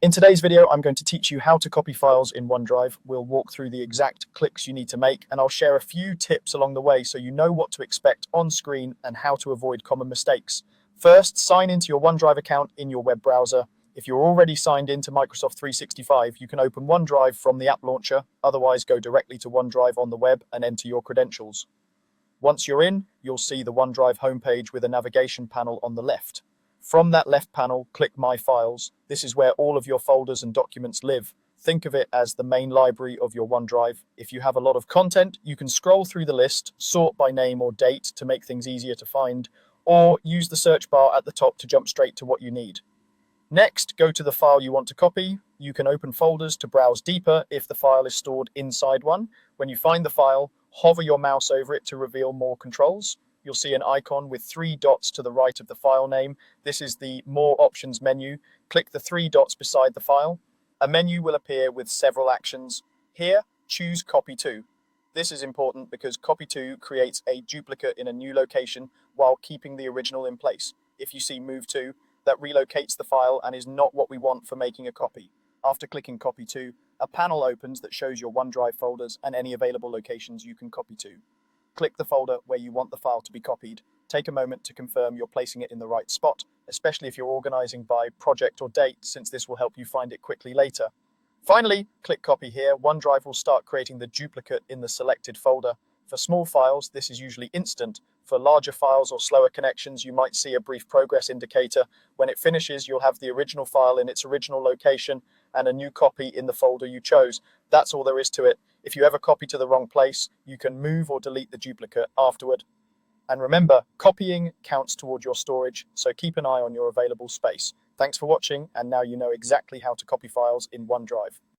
In today's video, I'm going to teach you how to copy files in OneDrive. We'll walk through the exact clicks you need to make, and I'll share a few tips along the way so you know what to expect on screen and how to avoid common mistakes. First, sign into your OneDrive account in your web browser. If you're already signed into Microsoft 365, you can open OneDrive from the app launcher. Otherwise, go directly to OneDrive on the web and enter your credentials. Once you're in, you'll see the OneDrive homepage with a navigation panel on the left. From that left panel, click My Files. This is where all of your folders and documents live. Think of it as the main library of your OneDrive. If you have a lot of content, you can scroll through the list, sort by name or date to make things easier to find, or use the search bar at the top to jump straight to what you need. Next, go to the file you want to copy. You can open folders to browse deeper if the file is stored inside one. When you find the file, hover your mouse over it to reveal more controls. You'll see an icon with 3 dots to the right of the file name. This is the More Options menu. Click the 3 dots beside the file. A menu will appear with several actions. Here, choose Copy To. This is important because Copy To creates a duplicate in a new location while keeping the original in place. If you see Move To, that relocates the file and is not what we want for making a copy. After clicking Copy To, a panel opens that shows your OneDrive folders and any available locations you can copy to. Click the folder where you want the file to be copied. Take a moment to confirm you're placing it in the right spot, especially if you're organizing by project or date, since this will help you find it quickly later. Finally, click Copy here. OneDrive will start creating the duplicate in the selected folder. For small files, this is usually instant. For larger files or slower connections, you might see a brief progress indicator. When it finishes, you'll have the original file in its original location and a new copy in the folder you chose. That's all there is to it. If you ever copy to the wrong place, you can move or delete the duplicate afterward. And remember, copying counts toward your storage, so keep an eye on your available space. Thanks for watching, and now you know exactly how to copy files in OneDrive.